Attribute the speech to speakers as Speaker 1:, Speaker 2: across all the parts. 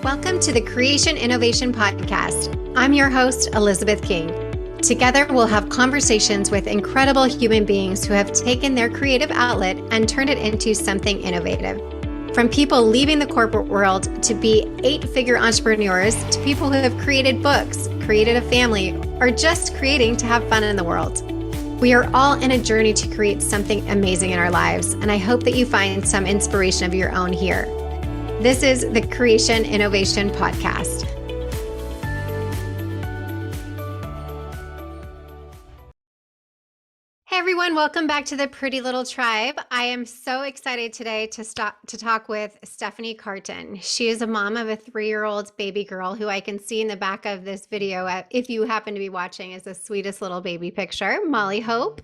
Speaker 1: Welcome to the Creation Innovation Podcast. I'm your host, Elizabeth King. Together, we'll have conversations with incredible human beings who have taken their creative outlet and turned it into something innovative. From people leaving the corporate world to be 8-figure entrepreneurs to people who have created books, created a family, or just creating to have fun in the world. We are all in a journey to create something amazing in our lives, and I hope that you find some inspiration of your own here. This is the Creation Innovation Podcast. Hey everyone, welcome back to the Pretty Little Tribe. I am so excited today to talk with Stephanie Cartin. She is a mom of a 3-year-old baby girl who I can see in the back of this video, if you happen to be watching, is the sweetest little baby picture, Molly Hope.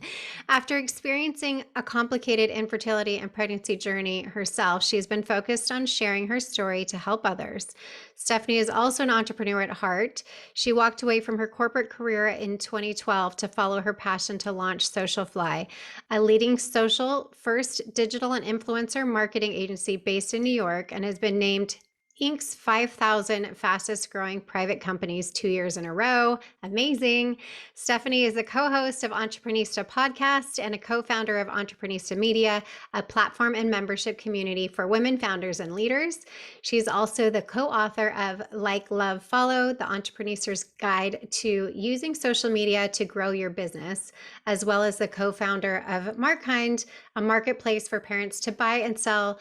Speaker 1: After experiencing a complicated infertility and pregnancy journey herself, she has been focused on sharing her story to help others. Stephanie is also an entrepreneur at heart. She walked away from her corporate career in 2012 to follow her passion to launch Socialfly, a leading social-first digital and influencer marketing agency based in New York, and has been named Inc.'s 5,000 fastest growing private companies 2 years in a row. Amazing. Stephanie is the co-host of Entrepreneurship podcast and a co-founder of Entrepreneurship Media, a platform and membership community for women founders and leaders. She's also the co-author of Like, Love, Follow, the Entrepreneur's Guide to Using Social Media to Grow Your Business, as well as the co-founder of Markkind, a marketplace for parents to buy and sell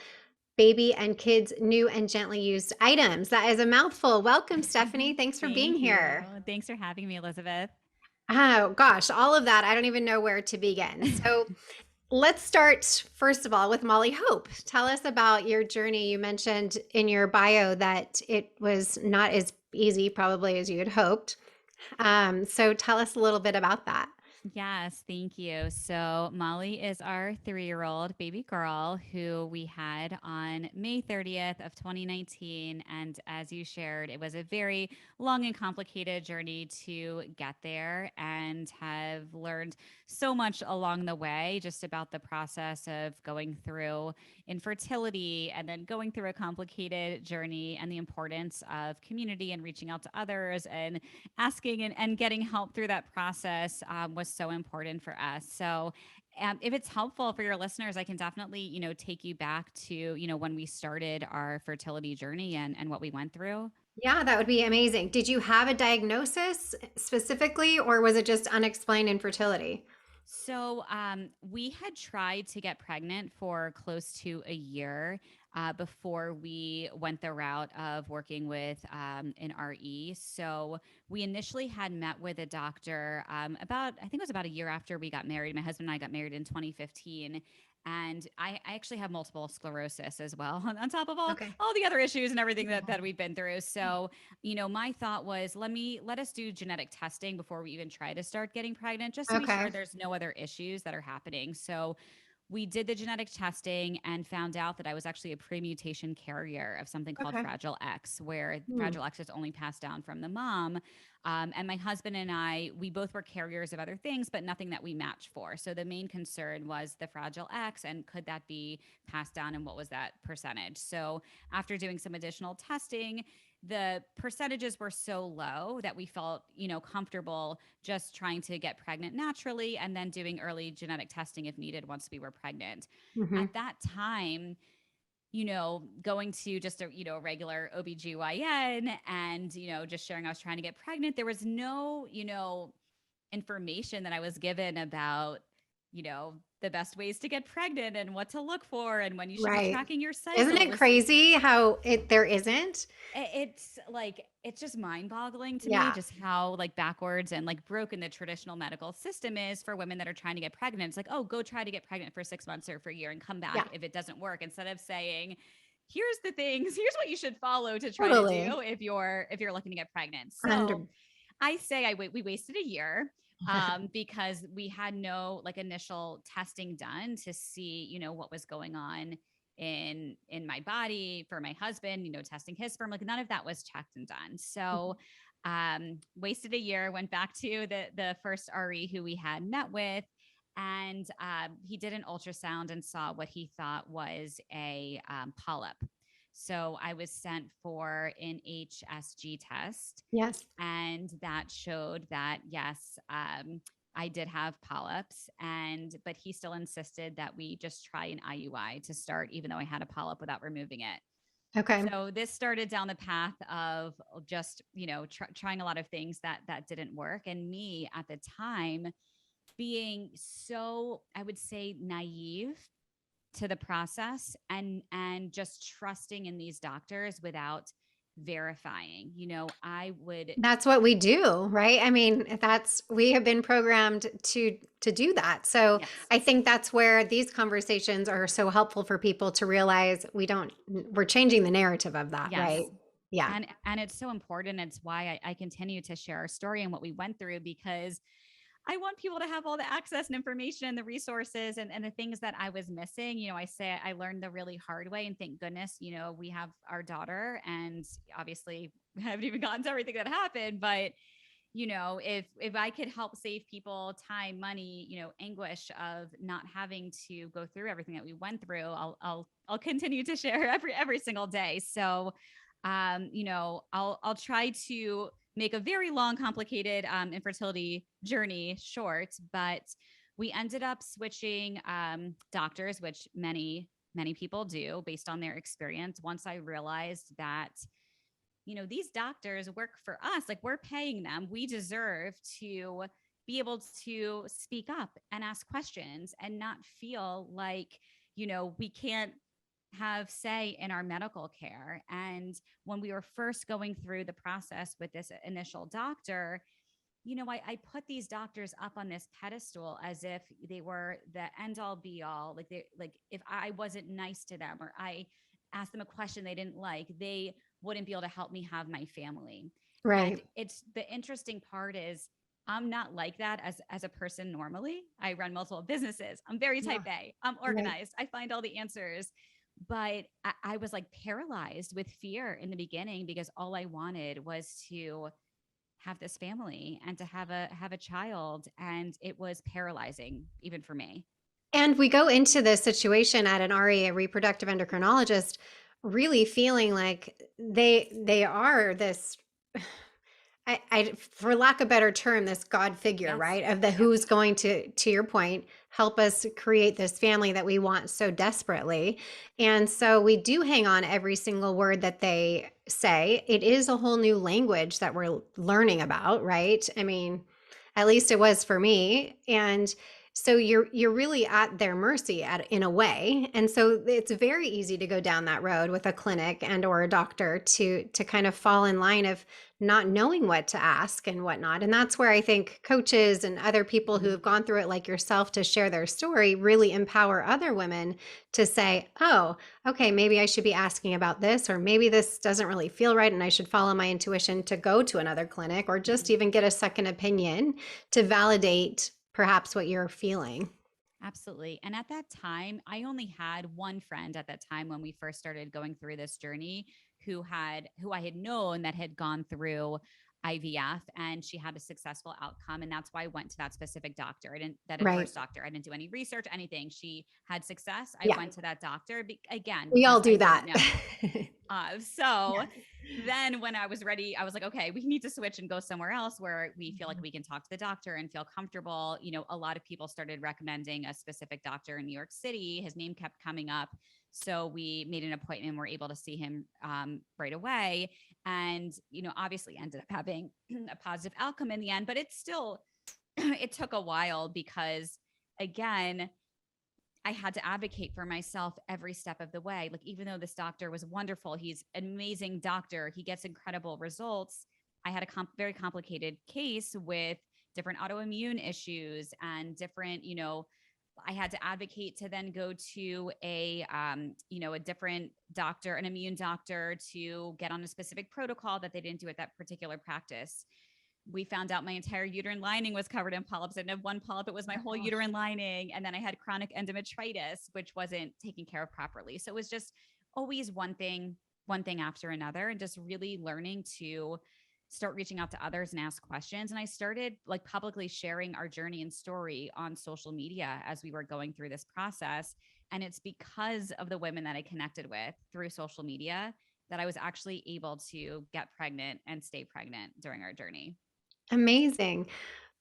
Speaker 1: baby and kids new and gently used items. That is a mouthful. Welcome, Stephanie. Thanks for being here.
Speaker 2: Thanks for having me, Elizabeth.
Speaker 1: Oh gosh, all of that. I don't even know where to begin. So let's start, first of all, with Molly Hope. Tell us about your journey. You mentioned in your bio that it was not as easy probably as you had hoped. So tell us a little bit about that.
Speaker 2: Yes, thank you. So Molly is our 3-year-old baby girl who we had on May 30th of 2019. And as you shared, it was a very long and complicated journey to get there, and have learned so much along the way just about the process of going through infertility and then going through a complicated journey, and the importance of community and reaching out to others and asking and getting help through that process was so important for us. So if it's helpful for your listeners, I can definitely, take you back to, when we started our fertility journey and what we went through.
Speaker 1: Yeah, that would be amazing. Did you have a diagnosis specifically, or was it just unexplained infertility?
Speaker 2: So we had tried to get pregnant for close to a year before we went the route of working with an RE. So we initially had met with a doctor I think it was about a year after we got married. My husband and I got married in 2015. And I actually have multiple sclerosis as well, on top of all,
Speaker 1: Okay.
Speaker 2: all the other issues and everything that we've been through. So my thought was, let us do genetic testing before we even try to start getting pregnant, just to be
Speaker 1: Okay.
Speaker 2: sure there's no other issues that are happening. So we did the genetic testing and found out that I was actually a pre-mutation carrier of something called
Speaker 1: Okay.
Speaker 2: Fragile X, where
Speaker 1: Hmm.
Speaker 2: Fragile X is only passed down from the mom. And my husband and I, we both were carriers of other things, but nothing that we matched for. So the main concern was the Fragile X, and could that be passed down, and what was that percentage? So after doing some additional testing, the percentages were so low that we felt, comfortable just trying to get pregnant naturally, and then doing early genetic testing if needed once we were pregnant.
Speaker 1: Mm-hmm.
Speaker 2: At that time, going to just a regular OBGYN and, just sharing I was trying to get pregnant, there was no, information that I was given about, the best ways to get pregnant and what to look for and when you should be
Speaker 1: Right.
Speaker 2: tracking your
Speaker 1: Isn't
Speaker 2: cycle. It
Speaker 1: it
Speaker 2: was
Speaker 1: crazy how there isn't?
Speaker 2: it's like it's just mind-boggling to me
Speaker 1: Yeah.
Speaker 2: just how like backwards and like broken the traditional medical system is for women that are trying to get pregnant. It's like, oh, go try to get pregnant for 6 months or for a year and come
Speaker 1: Yeah.
Speaker 2: back if it doesn't work, instead of saying, here's the things, here's what you should follow to try to
Speaker 1: Totally.
Speaker 2: do if you're looking to get pregnant. So
Speaker 1: 100.
Speaker 2: I say we wasted a year because we had no like initial testing done to see, what was going on in my body for my husband, testing his sperm. Like none of that was checked and done. So wasted a year, went back to the first RE who we had met with, and he did an ultrasound and saw what he thought was a polyp. So I was sent for an HSG test,
Speaker 1: Yes.
Speaker 2: and that showed that, yes, I did have polyps, but he still insisted that we just try an IUI to start, even though I had a polyp, without removing it.
Speaker 1: Okay.
Speaker 2: So this started down the path of just, trying a lot of things that didn't work. And me at the time being so, I would say, naive to the process, and just trusting in these doctors without verifying. I would.
Speaker 1: That's what we do, right? I mean, we have been programmed to do that. So
Speaker 2: Yes.
Speaker 1: I think that's where these conversations are so helpful for people to realize we're changing the narrative of that, right?
Speaker 2: Yes.
Speaker 1: Yeah.
Speaker 2: And it's so important. It's why I continue to share our story and what we went through, because I want people to have all the access and information and the resources, and the things that I was missing. I say I learned the really hard way, and thank goodness, we have our daughter, and obviously we haven't even gotten to everything that happened. But, if I could help save people time, money, anguish of not having to go through everything that we went through, I'll continue to share every single day. So, I'll try to make a very long, complicated infertility journey short, but we ended up switching doctors, which many people do based on their experience. Once I realized that, these doctors work for us, like, we're paying them, we deserve to be able to speak up and ask questions and not feel like, we can't have say in our medical care. And when we were first going through the process with this initial doctor, I put these doctors up on this pedestal as if they were the end all be all. Like if I wasn't nice to them, or I asked them a question they didn't like, they wouldn't be able to help me have my family. And
Speaker 1: Right.
Speaker 2: it's the interesting part is, I'm not like that as a person normally. I run multiple businesses. I'm very
Speaker 1: Yeah.
Speaker 2: type A. I'm
Speaker 1: Right.
Speaker 2: organized. I find all the answers. But I was like paralyzed with fear in the beginning, because all I wanted was to have this family and to have a child, and it was paralyzing even for me.
Speaker 1: And we go into this situation at an RE, a reproductive endocrinologist, really feeling like they are this for lack of a better term, this God figure,
Speaker 2: Yes.
Speaker 1: right? Of the
Speaker 2: Yep.
Speaker 1: who's going to your point, help us create this family that we want so desperately. And so we do hang on every single word that they say. It is a whole new language that we're learning about, right? I mean, at least it was for me. And so you're really at their mercy in a way. And so it's very easy to go down that road with a clinic and or a doctor to kind of fall in line of not knowing what to ask and whatnot. And that's where I think coaches and other people who
Speaker 2: Mhm.
Speaker 1: have gone through it, like yourself, to share their story really empower other women to say, oh, okay, maybe I should be asking about this, or maybe this doesn't really feel right and I should follow my intuition to go to another clinic, or just
Speaker 2: Mhm.
Speaker 1: even get a second opinion to validate perhaps what you're feeling.
Speaker 2: Absolutely. And at that time, I only had one friend at that time when we first started going through this journey, who I had known that had gone through IVF, and she had a successful outcome. And that's why I went to that specific doctor. I didn't that
Speaker 1: Right.
Speaker 2: first doctor. I didn't do any research, anything. She had success. I
Speaker 1: Yeah.
Speaker 2: went to that doctor again
Speaker 1: We all
Speaker 2: because I
Speaker 1: do
Speaker 2: didn't
Speaker 1: that.
Speaker 2: know. So
Speaker 1: Yeah.
Speaker 2: then when I was ready, I was like, okay, we need to switch and go somewhere else where we feel like we can talk to the doctor and feel comfortable. A lot of people started recommending a specific doctor in New York City. His name kept coming up. So we made an appointment and were able to see him right away. And, obviously ended up having a positive outcome in the end, but it's still, it took a while because, again, I had to advocate for myself every step of the way. Like, even though this doctor was wonderful, he's an amazing doctor, he gets incredible results. I had a very complicated case with different autoimmune issues and different, I had to advocate to then go to a different doctor, an immune doctor, to get on a specific protocol that they didn't do at that particular practice. We found out my entire uterine lining was covered in polyps. I didn't have one polyp, it was my whole
Speaker 1: Oh,
Speaker 2: uterine lining. And then I had chronic endometritis, which wasn't taken care of properly. So it was just always one thing after another, and just really learning to start reaching out to others and ask questions. And I started like publicly sharing our journey and story on social media as we were going through this process. And it's because of the women that I connected with through social media that I was actually able to get pregnant and stay pregnant during our journey.
Speaker 1: Amazing.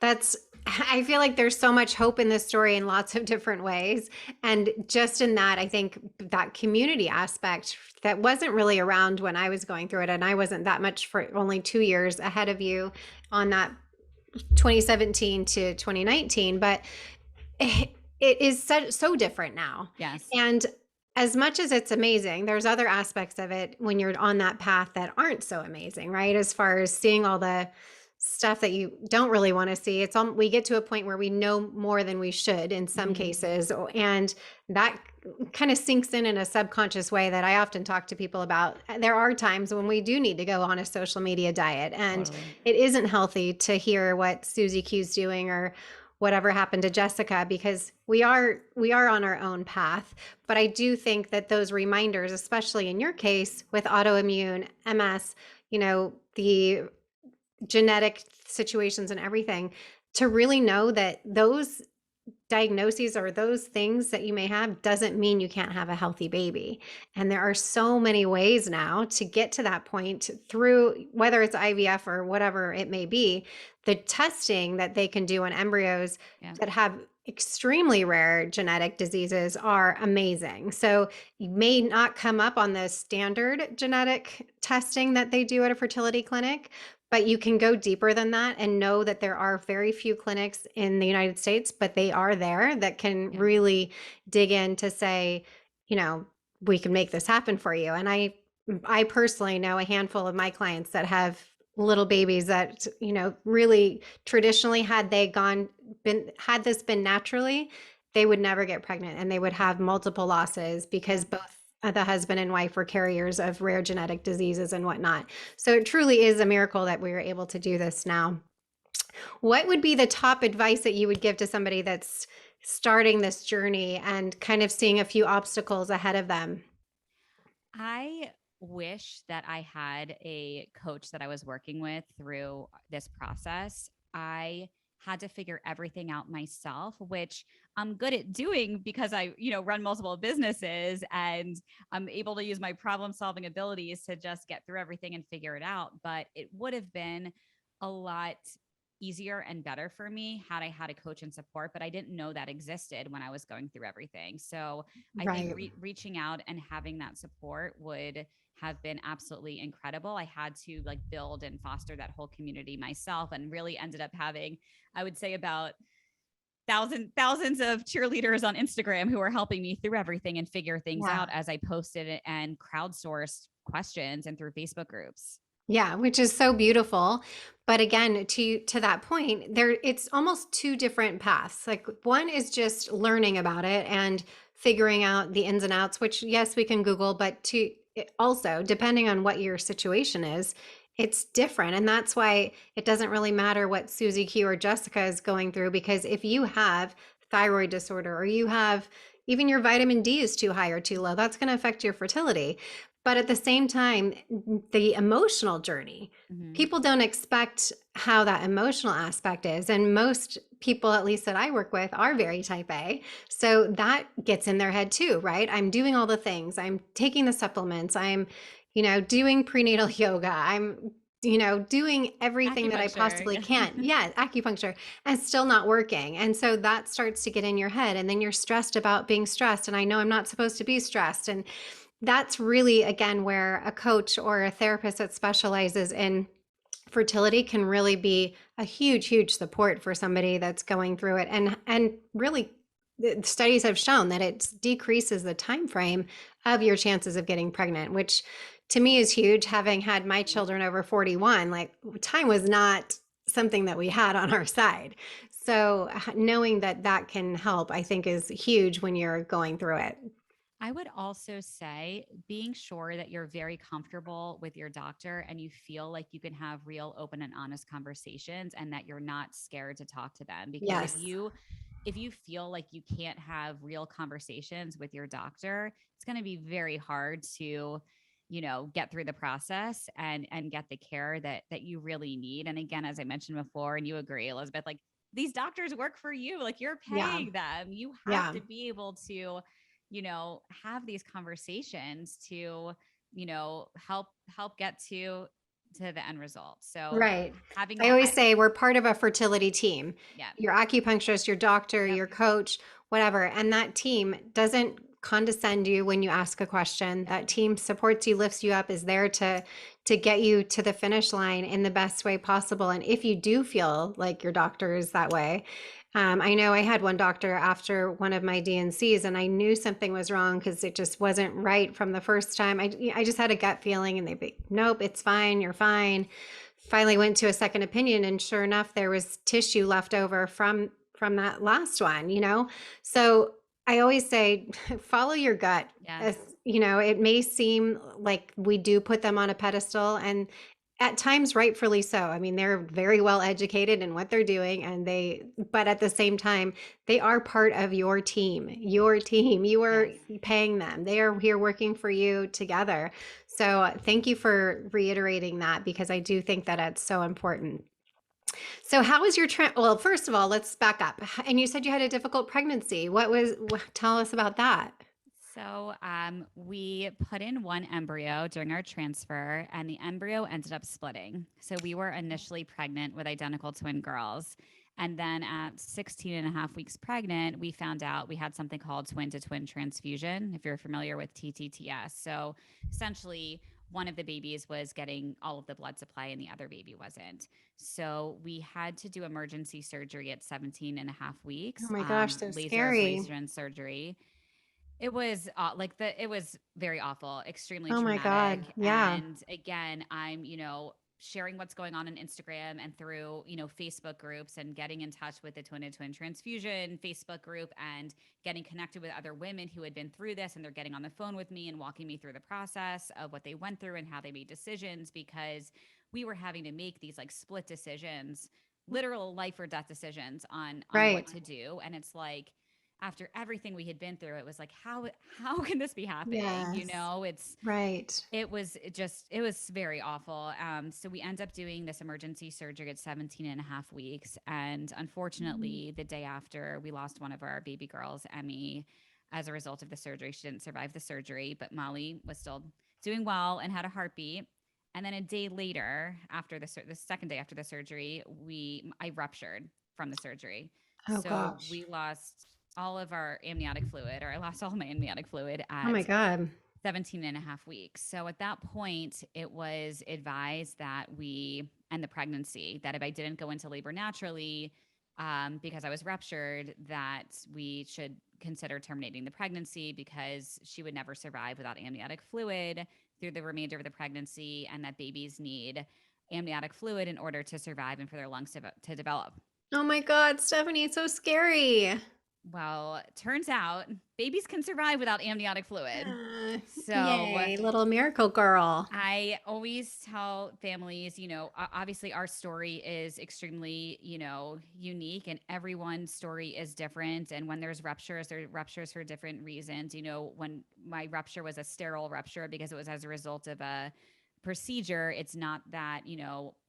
Speaker 1: That's I feel like there's so much hope in this story in lots of different ways. And just in that, I think that community aspect that wasn't really around when I was going through it. And I wasn't that much for only 2 years ahead of you on that 2017 to 2019. But it is so different now.
Speaker 2: Yes.
Speaker 1: And as much as it's amazing, there's other aspects of it when you're on that path that aren't so amazing, right? As far as seeing all the stuff that you don't really want to see. We get to a point where we know more than we should in some
Speaker 2: Mhm.
Speaker 1: cases, and that kind of sinks in a subconscious way that I often talk to people about. There are times when we do need to go on a social media diet, and
Speaker 2: Totally.
Speaker 1: it isn't healthy to hear what Susie Q's doing or whatever happened to Jessica, because we are on our own path. But I do think that those reminders, especially in your case with autoimmune MS, the genetic situations and everything, to really know that those diagnoses or those things that you may have doesn't mean you can't have a healthy baby. And there are so many ways now to get to that point through whether it's IVF or whatever it may be. The testing that they can do on embryos
Speaker 2: Yeah.
Speaker 1: that have extremely rare genetic diseases are amazing. So you may not come up on the standard genetic testing that they do at a fertility clinic, but you can go deeper than that and know that there are very few clinics in the United States, but they are there that can
Speaker 2: Yeah.
Speaker 1: really dig in to say, we can make this happen for you. And I personally know a handful of my clients that have little babies that, really traditionally had this been naturally, they would never get pregnant and they would have multiple losses
Speaker 2: Yeah.
Speaker 1: because both the husband and wife were carriers of rare genetic diseases and whatnot. So it truly is a miracle that we were able to do this now. What would be the top advice that you would give to somebody that's starting this journey and kind of seeing a few obstacles ahead of them?
Speaker 2: I wish that I had a coach that I was working with through this process. I had to figure everything out myself, which I'm good at doing because I, run multiple businesses and I'm able to use my problem solving abilities to just get through everything and figure it out. But it would have been a lot easier and better for me had I had a coach and support, but I didn't know that existed when I was going through everything. So I think
Speaker 1: Right.
Speaker 2: reaching out and having that support would have been absolutely incredible. I had to like build and foster that whole community myself and really ended up having, I would say, about thousands of cheerleaders on Instagram who are helping me through everything and figure things
Speaker 1: Yeah.
Speaker 2: out as I posted it and crowdsourced questions and through Facebook groups.
Speaker 1: Yeah, which is so beautiful. But again, to that point, there it's almost two different paths. Like one is just learning about it and figuring out the ins and outs, which yes, we can Google, but also depending on what your situation is, it's different. And that's why it doesn't really matter what Susie Q or Jessica is going through, because if you have thyroid disorder or you have even your vitamin D is too high or too low, that's going to affect your fertility. But at the same time, the emotional journey,
Speaker 2: Mm-hmm.
Speaker 1: people don't expect how that emotional aspect is. And most people, at least that I work with, are very type A. So that gets in their head too, right? I'm doing all the things, I'm taking the supplements, I'm, doing prenatal yoga, I'm, doing everything that I possibly
Speaker 2: Acupuncture.
Speaker 1: can. Yeah, acupuncture, and still not working. And so that starts to get in your head. And then you're stressed about being stressed. And I know I'm not supposed to be stressed. And that's really, again, where a coach or a therapist that specializes in fertility can really be a huge support for somebody that's going through it. And really, the studies have shown that it decreases the time frame of your chances of getting pregnant, which to me is huge. Having had my children over 41, like time was not something that we had on our side. So knowing that that can help, I think, is huge when you're going through it.
Speaker 2: I would also say being sure that you're very comfortable with your doctor and you feel like you can have real open and honest conversations and that you're not scared to talk to them, because
Speaker 1: Yes.
Speaker 2: if you feel like you can't have real conversations with your doctor, it's going to be very hard to get through the process and get the care that you really need. And again, as I mentioned before, and you agree, Elizabeth, like these doctors work for you, like you're
Speaker 1: Yeah.
Speaker 2: paying them, you have
Speaker 1: Yeah.
Speaker 2: to be able to have these conversations to, help get to the end result. So
Speaker 1: Right.
Speaker 2: having
Speaker 1: I
Speaker 2: that,
Speaker 1: always say we're part of a fertility team.
Speaker 2: yeah,
Speaker 1: Your acupuncturist, your doctor,
Speaker 2: yep,
Speaker 1: your coach, whatever. And that team doesn't condescend you when you ask a question.
Speaker 2: yep,
Speaker 1: That team supports you, lifts you up, is there to get you to the finish line in the best way possible. And if you do feel like your doctor is that way, I know I had one doctor after one of my DNCs, and I knew something was wrong because it just wasn't right from the first time. I just had a gut feeling, and they'd be, nope, it's fine, you're fine. Finally went to a second opinion, and sure enough, there was tissue left over from that last one, So I always say, follow your gut.
Speaker 2: yes,
Speaker 1: As it may seem like we do put them on a pedestal, and at times rightfully so. I mean, they're very well educated in what they're doing, but at the same time, they are part of your team. You are
Speaker 2: yes.
Speaker 1: paying them. They are here working for you together. So thank you for reiterating that, because I do think that it's so important. So how was your well, first of all, let's back up. And you said you had a difficult pregnancy. Tell us about that.
Speaker 2: So we put in one embryo during our transfer, and the embryo ended up splitting. So we were initially pregnant with identical twin girls. And then at 16 and a half weeks pregnant, we found out we had something called twin to twin transfusion, if you're familiar with TTTS. So essentially, one of the babies was getting all of the blood supply and the other baby wasn't. So we had to do emergency surgery at 17 and a half
Speaker 1: Oh
Speaker 2: weeks,
Speaker 1: my gosh, so
Speaker 2: laser
Speaker 1: scary.
Speaker 2: ablation surgery. It was very awful, extremely
Speaker 1: Oh my God.
Speaker 2: traumatic.
Speaker 1: Yeah.
Speaker 2: And again, I'm, sharing what's going on Instagram and through, Facebook groups and getting in touch with the Twin to Twin Transfusion Facebook group and getting connected with other women who had been through this. And they're getting on the phone with me and walking me through the process of what they went through and how they made decisions, because we were having to make these like split decisions, literal life or death decisions on what
Speaker 1: Right.
Speaker 2: to do. And it's like, after everything we had been through, it was like, how can this be happening?
Speaker 1: Yes.
Speaker 2: It's
Speaker 1: Right.
Speaker 2: it was very awful. So we end up doing this emergency surgery at 17 and a half weeks. And unfortunately, the day after, we lost one of our baby girls, Emmy, as a result of the surgery. She didn't survive the surgery, but Molly was still doing well and had a heartbeat. And then a day later, after the second day after the surgery, I ruptured from the surgery.
Speaker 1: Oh
Speaker 2: So
Speaker 1: gosh.
Speaker 2: we lost all of our amniotic fluid, or I lost all my amniotic fluid
Speaker 1: Oh my
Speaker 2: at
Speaker 1: God.
Speaker 2: 17 and a half weeks. So at that point, it was advised that we end the pregnancy, that if I didn't go into labor naturally, because I was ruptured, that we should consider terminating the pregnancy because she would never survive without amniotic fluid through the remainder of the pregnancy, and that babies need amniotic fluid in order to survive and for their lungs to develop.
Speaker 1: Oh my God, Stephanie, it's so scary.
Speaker 2: Well, turns out babies can survive without amniotic fluid.
Speaker 1: Uh,
Speaker 2: So
Speaker 1: Yay, little miracle girl.
Speaker 2: I always tell families, obviously our story is extremely, unique, and everyone's story is different. And when there's ruptures, there are ruptures for different reasons. When my rupture was a sterile rupture because it was as a result of a procedure, it's not that,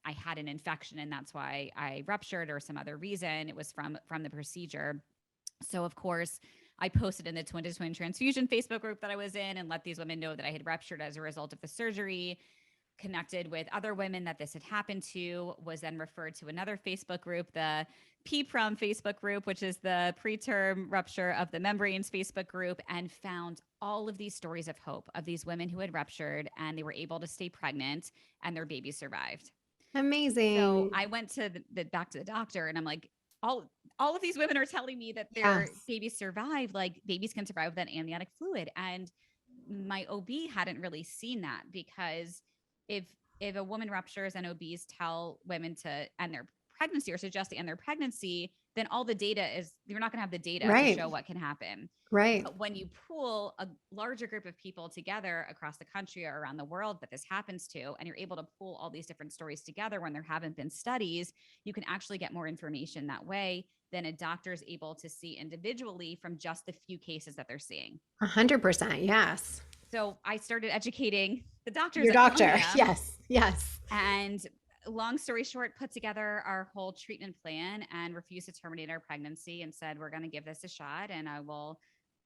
Speaker 2: I had an infection and that's why I ruptured or some other reason. It was from the procedure. So of course, I posted in the Twin to Twin Transfusion Facebook group that I was in and let these women know that I had ruptured as a result of the surgery. Connected with other women that this had happened to, was then referred to another Facebook group, the PPROM Facebook group, which is the preterm rupture of the membranes Facebook group, and found all of these stories of hope of these women who had ruptured and they were able to stay pregnant and their babies survived. So
Speaker 1: Amazing.
Speaker 2: I went to back to the doctor and I'm like, all of these women are telling me that their
Speaker 1: Yes.
Speaker 2: babies survived, like babies can survive with that amniotic fluid. And my OB hadn't really seen that, because if if a woman ruptures and OBs tell women to end their pregnancy or suggest to end their pregnancy, then all the data is, you're not going to have the data to
Speaker 1: Right.
Speaker 2: show what can happen.
Speaker 1: Right.
Speaker 2: But when you pool a larger group of people together across the country or around the world that this happens to, and you're able to pool all these different stories together when there haven't been studies, you can actually get more information that way than a doctor is able to see individually from just the few cases that they're seeing.
Speaker 1: 100%. Yes.
Speaker 2: So I started educating the doctors
Speaker 1: Your
Speaker 2: at
Speaker 1: doctor.
Speaker 2: Conair,
Speaker 1: Yes. Yes.
Speaker 2: and long story short, put together our whole treatment plan and refused to terminate our pregnancy and said, we're going to give this a shot and I will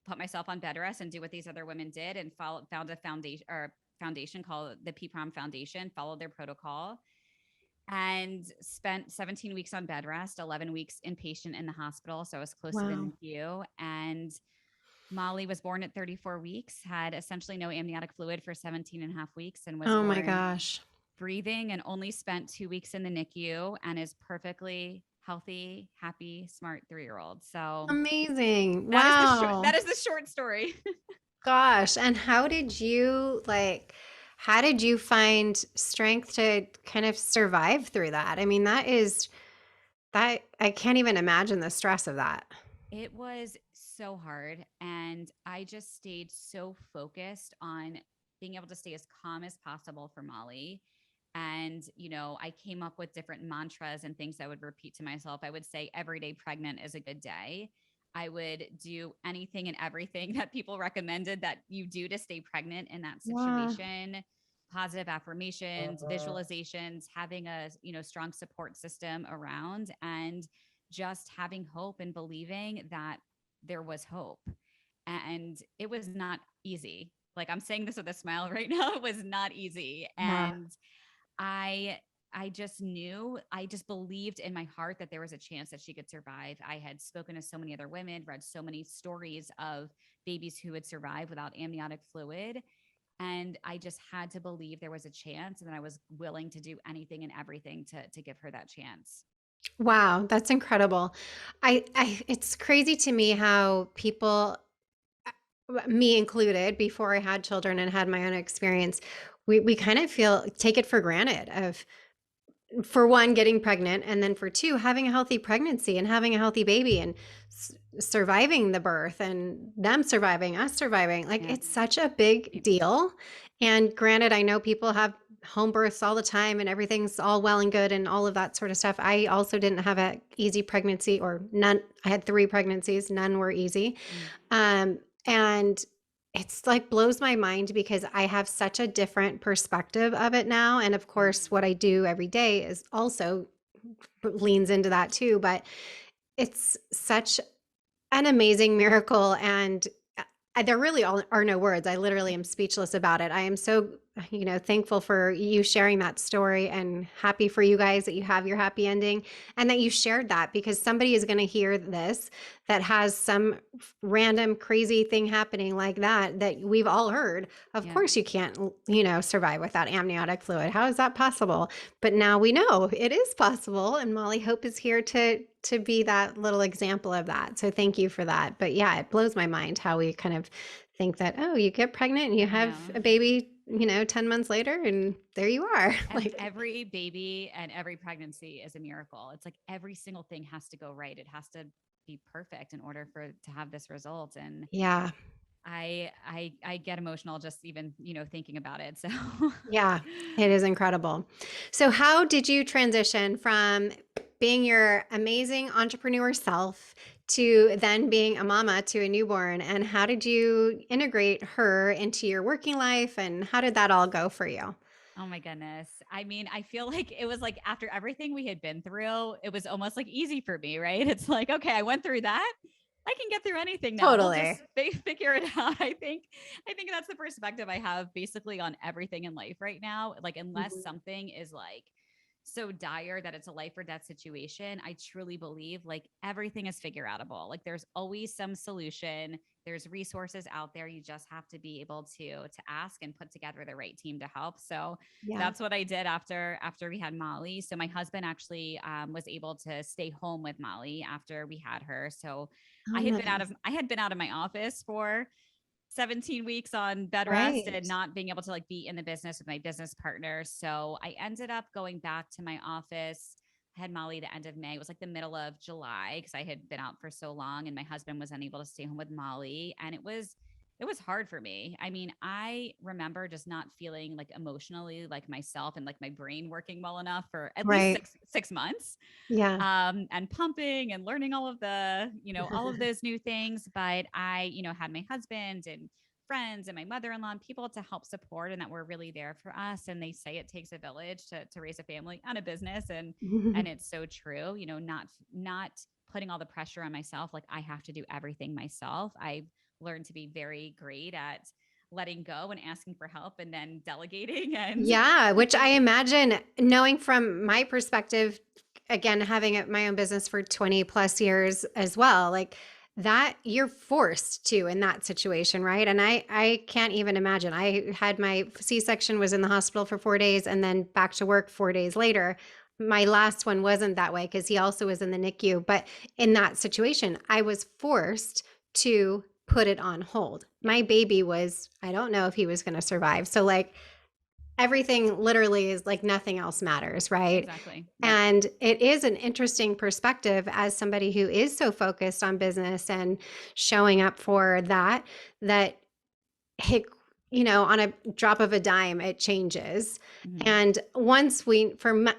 Speaker 2: put myself on bed rest and do what these other women did, and found a foundation called the PPROM Foundation, followed their protocol, and spent 17 weeks on bed rest, 11 weeks inpatient in the hospital. So I was close to the
Speaker 1: Wow.
Speaker 2: NICU. And Molly was born at 34 weeks, had essentially no amniotic fluid for 17 and a half weeks, and was
Speaker 1: Oh my
Speaker 2: born
Speaker 1: gosh.
Speaker 2: breathing, and only spent 2 weeks in the NICU, and is perfectly healthy, happy, smart 3-year-old. So
Speaker 1: Amazing.
Speaker 2: that is the short,
Speaker 1: Wow.
Speaker 2: that is the short story.
Speaker 1: Gosh. And how did you find strength to kind of survive through that? I mean, that I can't even imagine the stress of that.
Speaker 2: It was so hard. And I just stayed so focused on being able to stay as calm as possible for Molly. And, I came up with different mantras and things I would repeat to myself. I would say, every day pregnant is a good day. I would do anything and everything that people recommended that you do to stay pregnant in that
Speaker 1: Wow.
Speaker 2: situation. Positive affirmations, visualizations, having a, strong support system around, and just having hope and believing that there was hope. And it was not easy. Like, I'm saying this with a smile right now. It was not easy.
Speaker 1: Yeah.
Speaker 2: And I I just knew, I just believed in my heart that there was a chance that she could survive. I had spoken to so many other women, read so many stories of babies who would survive without amniotic fluid. And I just had to believe there was a chance. And then I was willing to do anything and everything to give her that chance.
Speaker 1: Wow, that's incredible. It's crazy to me how people, me included, before I had children and had my own experience, we kind of take it for granted of, for one, getting pregnant, and then for two, having a healthy pregnancy and having a healthy baby and surviving the birth and them surviving, us surviving. Like,
Speaker 2: Yeah.
Speaker 1: it's such a big deal. And granted, I know people have home births all the time and everything's all well and good and all of that sort of stuff. I also didn't have a easy pregnancy, or none. I had 3 pregnancies, none were easy.
Speaker 2: Mm.
Speaker 1: And it's like blows my mind because I have such a different perspective of it now. And of course, what I do every day is also leans into that too. But it's such an amazing miracle. And there really are no words. I literally am speechless about it. I am so, thankful for you sharing that story, and happy for you guys that you have your happy ending and that you shared that, because somebody is going to hear this that has some random crazy thing happening like that we've all heard. Of
Speaker 2: Yeah.
Speaker 1: course you can't, survive without amniotic fluid. How is that possible? But now we know it is possible, and Molly Hope is here to be that little example of that. So thank you for that. But yeah, it blows my mind how we kind of think that, oh, you get pregnant and you
Speaker 2: I
Speaker 1: have
Speaker 2: know.
Speaker 1: a baby, 10 months later, and there you are. Like,
Speaker 2: Every baby and every pregnancy is a miracle. It's like every single thing has to go right. It has to be perfect in order to have this result. And
Speaker 1: yeah.
Speaker 2: I get emotional just even, thinking about it. So
Speaker 1: Yeah, it is incredible. So how did you transition from being your amazing entrepreneur self to then being a mama to a newborn? And how did you integrate her into your working life? And how did that all go for you?
Speaker 2: oh my goodness. I mean, I feel like it was like after everything we had been through, it was almost like easy for me, right? It's like, okay, I went through that. I can get through anything now. We'll
Speaker 1: Totally.
Speaker 2: just figure it out. I think that's the perspective I have basically on everything in life right now. Like, unless
Speaker 1: Mhm.
Speaker 2: something is like so dire that it's a life or death situation, I truly believe like everything is figure outable. Like, there's always some solution. There's resources out there. You just have to be able to ask and put together the right team to help. So
Speaker 1: Yeah.
Speaker 2: that's what I did after we had Molly. So my husband actually was able to stay home with Molly after we had her. So
Speaker 1: Oh,
Speaker 2: I had been out
Speaker 1: nice.
Speaker 2: of I had been out of my office for 17 weeks on bed rest
Speaker 1: Right.
Speaker 2: and not being able to like be in the business with my business partner. So I ended up going back to my office. I had Molly the end of May. It was like the middle of July because I had been out for so long, and my husband was unable to stay home with Molly. And it was hard for me. I mean, I remember just not feeling like emotionally like myself and like my brain working well enough for at least
Speaker 1: Right.
Speaker 2: six months,
Speaker 1: Yeah.
Speaker 2: and pumping and learning all of the, all of those new things. But I, had my husband and friends and my mother-in-law and people to help support, and that were really there for us. And they say it takes a village to raise a family and a business. And it's so true, not putting all the pressure on myself. Like, I have to do everything myself. I learned to be very great at letting go and asking for help and then delegating and
Speaker 1: Yeah, which I
Speaker 2: making.
Speaker 1: imagine, knowing from my perspective, again, having my own business for 20 plus years as well, like that you're forced to in that situation, right? And I can't even imagine. I had my C-section was in the hospital for 4 days and then back to work 4 days later. My last one wasn't that way because he also was in the NICU. But in that situation, I was forced to put it on hold.
Speaker 2: Yeah,
Speaker 1: My baby was, I don't know if he was going to survive. So like everything literally is like nothing else matters, right?
Speaker 2: exactly. Yep.
Speaker 1: And it is an interesting perspective as somebody who is so focused on business and showing up for that, that it, on a drop of a dime, it changes.
Speaker 2: Mhm.
Speaker 1: And once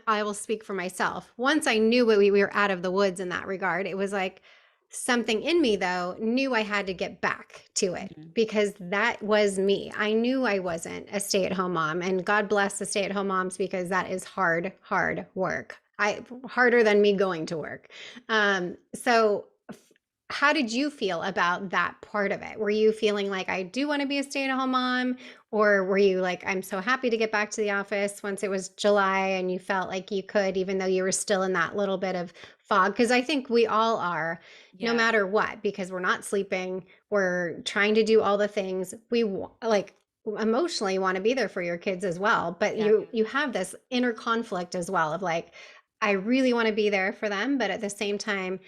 Speaker 1: I will speak for myself. Once I knew we were out of the woods in that regard, it was like something in me, though, knew I had to get back to it
Speaker 2: Mhm.
Speaker 1: because that was me. I knew I wasn't a stay at home mom. And God bless the stay at home moms because that is hard, hard work. Harder than me going to work. So how did you feel about that part of it? Were you feeling like I do want to be a stay-at-home mom, or were you like I'm so happy to get back to the office once it was July and you felt like you could, even though you were still in that little bit of fog? Because I think we all are, no
Speaker 2: Yeah.
Speaker 1: matter what, because we're not sleeping, we're trying to do all the things like emotionally want to be there for your kids as well, but
Speaker 2: Yep.
Speaker 1: you have this inner conflict as well of like I really want to be there for them, but at the same time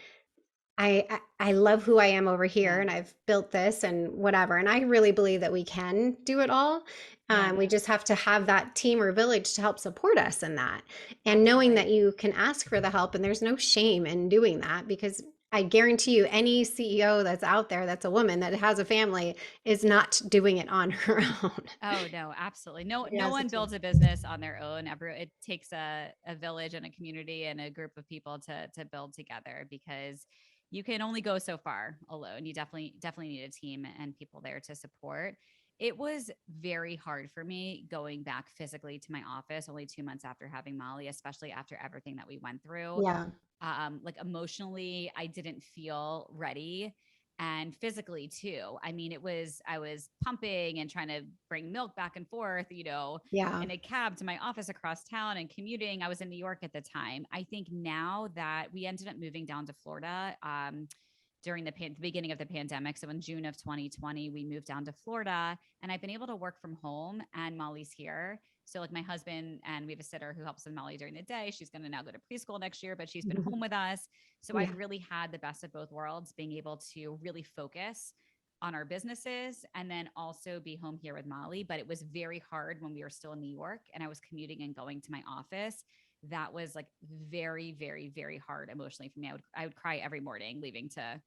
Speaker 1: I love who I am over here
Speaker 2: Yeah.
Speaker 1: and I've built this and whatever. And I really believe that we can do it all.
Speaker 2: Yeah.
Speaker 1: We just have to have that team or village to help support us in that. And knowing that
Speaker 2: Absolutely.
Speaker 1: you can ask for the help and there's no shame in doing that because I guarantee you any CEO that's out there that's a woman that has a family is not doing it on her own.
Speaker 2: Oh no, absolutely. No,
Speaker 1: It
Speaker 2: no
Speaker 1: has a
Speaker 2: one
Speaker 1: team.
Speaker 2: builds a business on their own. It takes a village and a community and a group of people to build together because you can only go so far alone. You definitely need a team and people there to support. It was very hard for me going back physically to my office only 2 months after having Molly, especially after everything that we went through.
Speaker 1: Yeah.
Speaker 2: Like emotionally, I didn't feel ready, and physically too. I mean, I was pumping and trying to bring milk back and forth,
Speaker 1: Yeah.
Speaker 2: in a cab to my office across town and commuting. I was in New York at the time. I think now that we ended up moving down to Florida, during the beginning of the pandemic. So in June of 2020, we moved down to Florida, and I've been able to work from home, and Molly's here. So like my husband, and we have a sitter who helps with Molly during the day. She's going to now go to preschool next year, but she's been home with us. So
Speaker 1: Yeah.
Speaker 2: I've really had the best of both worlds, being able to really focus on our businesses and then also be home here with Molly. But it was very hard when we were still in New York and I was commuting and going to my office. That was like very, very, very hard emotionally for me. I would cry every morning leaving to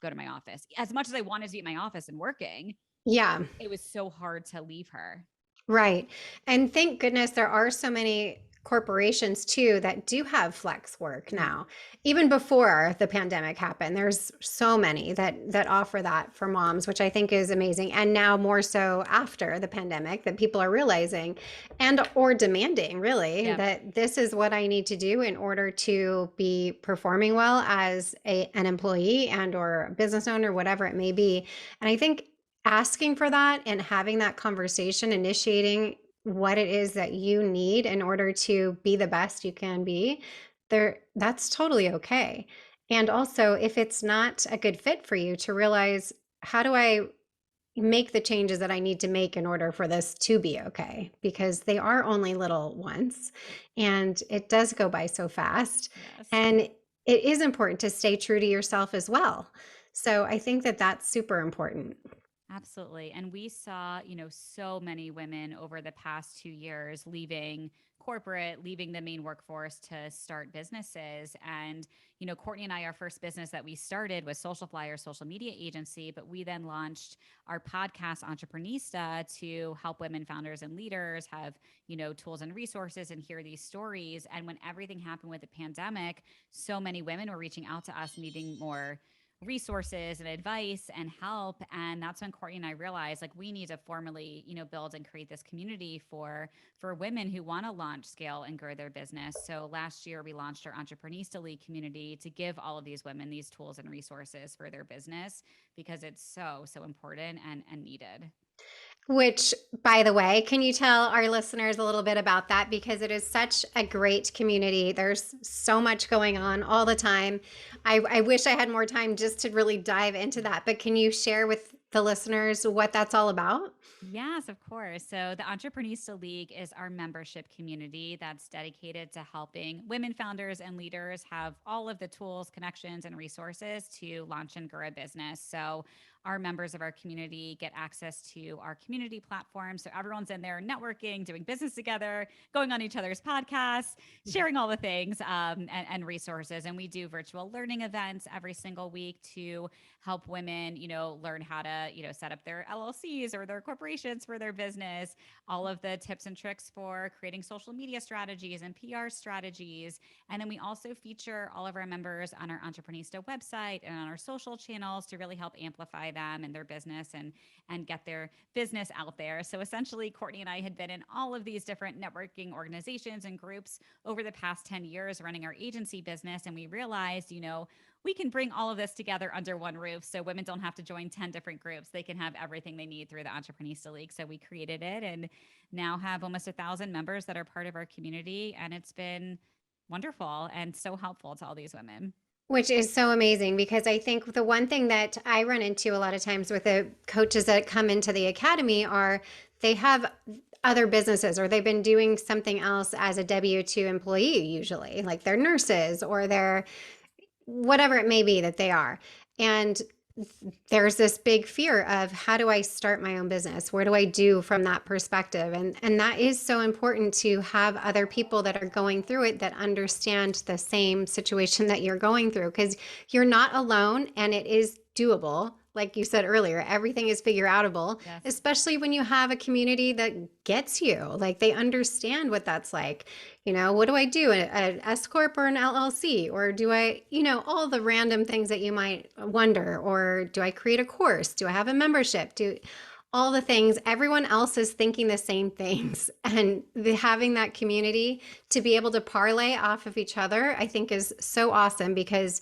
Speaker 2: go to my office. As much as I wanted to be at my office and working,
Speaker 1: Yeah.
Speaker 2: it was so hard to leave her.
Speaker 1: Right. And thank goodness there are so many corporations too that do have flex work
Speaker 2: Mhm.
Speaker 1: now. Even before the pandemic happened, there's so many that offer that for moms, which I think is amazing. And now more so after the pandemic that people are realizing and or demanding really
Speaker 2: Yep.
Speaker 1: that this is what I need to do in order to be performing well as an employee and or a business owner, whatever it may be. And I think asking for that and having that conversation, initiating what it is that you need in order to be the best you can be, that's totally okay. And also, if it's not a good fit for you, to realize how do I make the changes that I need to make in order for this to be okay? Because they are only little ones and it does go by so fast.
Speaker 2: Yes.
Speaker 1: And it is important to stay true to yourself as well. So I think that that's super important.
Speaker 2: Absolutely. And we saw, so many women over the past 2 years leaving corporate, leaving the main workforce to start businesses. And, Courtney and I, our first business that we started was Socialfly, our social media agency, but we then launched our podcast, Entreprenista, to help women founders and leaders have, tools and resources and hear these stories. And when everything happened with the pandemic, so many women were reaching out to us needing more resources and advice and help. And that's when Courtney and I realized like we need to formally, build and create this community for women who want to launch, scale, and grow their business. So last year we launched our Entrepreneurship League community to give all of these women these tools and resources for their business because it's so important and needed.
Speaker 1: Which, by the way, can you tell our listeners a little bit about that? Because it is such a great community. There's so much going on all the time. I wish I had more time just to really dive into that. But can you share with the listeners what that's all about?
Speaker 2: Yes, of course. So, the Entrepreneurship League is our membership community that's dedicated to helping women founders and leaders have all of the tools, connections, and resources to launch and grow a business. So, our members of our community get access to our community platform. So, everyone's in there networking, doing business together, going on each other's podcasts, sharing all the things and resources. And we do virtual learning events every single week to help women, learn how to, set up their LLCs or their corporations for their business, all of the tips and tricks for creating social media strategies and PR strategies. And then we also feature all of our members on our Entreprenista website and on our social channels to really help amplify them and their business and get their business out there. So essentially, Courtney and I had been in all of these different networking organizations and groups over the past 10 years running our agency business. And we realized, we can bring all of this together under one roof so women don't have to join 10 different groups. They can have everything they need through the Entrepreneurship League. So we created it and now have almost 1,000 members that are part of our community. And it's been wonderful and so helpful to all these women.
Speaker 1: Which is so amazing because I think the one thing that I run into a lot of times with the coaches that come into the academy are they have other businesses or they've been doing something else as a W-2 employee, usually, like they're nurses or they're whatever it may be that they are. And there's this big fear of how do I start my own business? Where do I do from that perspective? And that is so important to have other people that are going through it that understand the same situation that you're going through because you're not alone and it is doable. Like you said earlier, everything is figure outable,
Speaker 2: Yes.
Speaker 1: especially when you have a community that gets you. Like they understand what that's like. What do I do? An S Corp or an LLC? Or do I, all the random things that you might wonder? Or do I create a course? Do I have a membership? Do all the things? Everyone else is thinking the same things. And having that community to be able to parlay off of each other, I think is so awesome because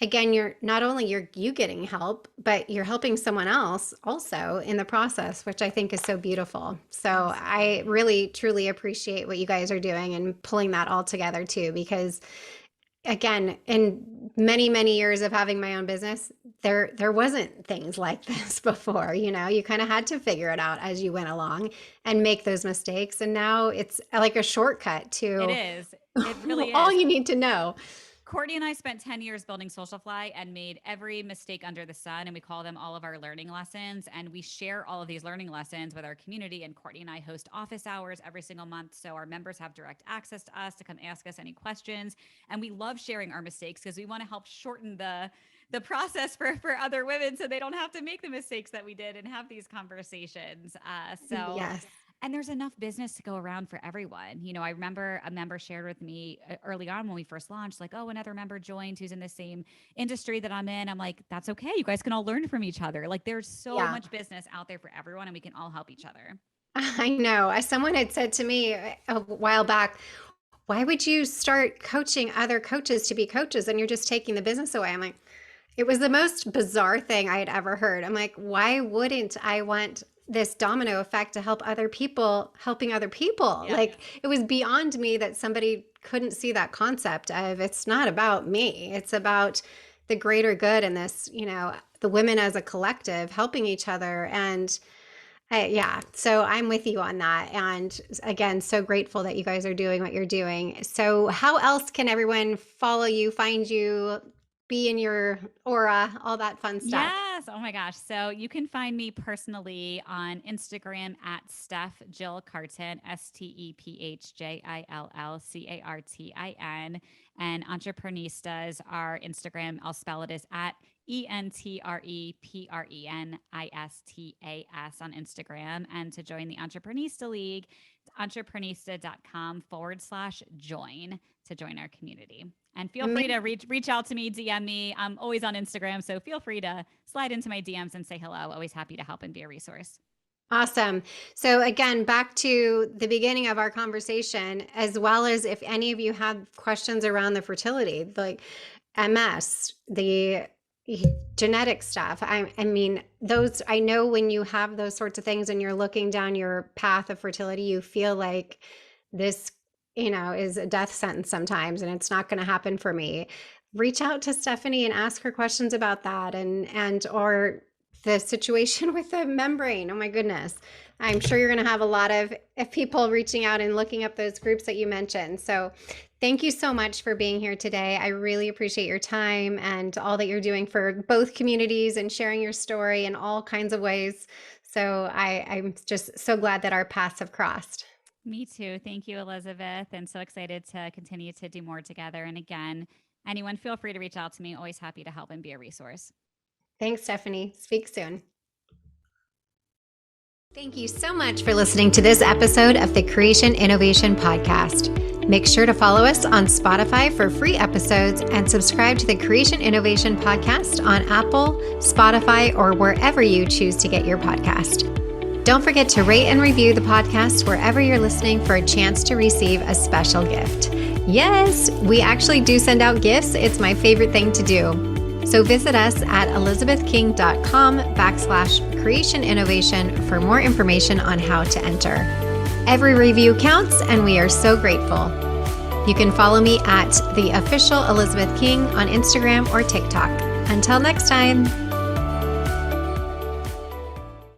Speaker 1: again, you're not only you getting help, but you're helping someone else also in the process, which I think is so beautiful. So I
Speaker 2: Absolutely.
Speaker 1: really truly appreciate what you guys are doing and pulling that all together too, because again, in many, many years of having my own business, there wasn't things like this before. You kind of had to figure it out as you went along and make those mistakes. And now it's like a shortcut
Speaker 2: It
Speaker 1: to
Speaker 2: is. It really
Speaker 1: all
Speaker 2: is.
Speaker 1: you need to know.
Speaker 2: Courtney and I spent 10 years building Socialfly and made every mistake under the sun. And we call them all of our learning lessons. And we share all of these learning lessons with our community. And Courtney and I host office hours every single month. So our members have direct access to us to come ask us any questions. And we love sharing our mistakes because we want to help shorten the process for other women so they don't have to make the mistakes that we did and have these conversations.
Speaker 1: Yes.
Speaker 2: And there's enough business to go around for everyone. I remember a member shared with me early on when we first launched, like, oh, another member joined who's in the same industry that I'm in. I'm like, that's okay. You guys can all learn from each other. Like, there's so
Speaker 1: Yeah.
Speaker 2: much business out there for everyone, and we can all help each other.
Speaker 1: I know. As someone had said to me a while back, why would you start coaching other coaches to be coaches and you're just taking the business away? I'm like, it was the most bizarre thing I had ever heard. I'm like, why wouldn't I want this domino effect to help other people helping other people?
Speaker 2: Yeah.
Speaker 1: Like it was beyond me that somebody couldn't see that concept of it's not about me. It's about the greater good and this, the women as a collective helping each other and yeah, so I'm with you on that. And again, so grateful that you guys are doing what you're doing. So, how else can everyone follow you, find you, be in your aura, all that fun stuff?
Speaker 2: Yes. Oh my gosh. So you can find me personally on Instagram at Steph Jill Cartin, STEPHJILLCARTIN. And Entreprenistas, our Instagram, I'll spell it as at ENTREPRENISTAS on Instagram. And to join the Entreprenista League, entreprenista.com/join to join our community. And feel free to reach out to me, DM me. I'm always on Instagram, so feel free to slide into my DMs and say hello. Always happy to help and be a resource.
Speaker 1: Awesome. So again, back to the beginning of our conversation, as well as if any of you have questions around the fertility, like MS, the genetic stuff. I mean, those, I know when you have those sorts of things and you're looking down your path of fertility, you feel like this, is a death sentence sometimes, and it's not going to happen for me. Reach out to Stephanie and ask her questions about that or the situation with the membrane. Oh my goodness. I'm sure you're going to have a lot of people reaching out and looking up those groups that you mentioned. So thank you so much for being here today. I really appreciate your time and all that you're doing for both communities and sharing your story in all kinds of ways. So I'm just so glad that our paths have crossed.
Speaker 2: Me too. Thank you, Elizabeth. And so excited to continue to do more together. And again, anyone feel free to reach out to me. Always happy to help and be a resource.
Speaker 1: Thanks, Stephanie. Speak soon. Thank you so much for listening to this episode of the Creation Innovation Podcast. Make sure to follow us on Spotify for free episodes and subscribe to the Creation Innovation Podcast on Apple, Spotify, or wherever you choose to get your podcast. Don't forget to rate and review the podcast wherever you're listening for a chance to receive a special gift. Yes, we actually do send out gifts. It's my favorite thing to do. So visit us at elizabethking.com/creation innovation for more information on how to enter. Every review counts, and we are so grateful. You can follow me at the official Elizabeth King on Instagram or TikTok. Until next time.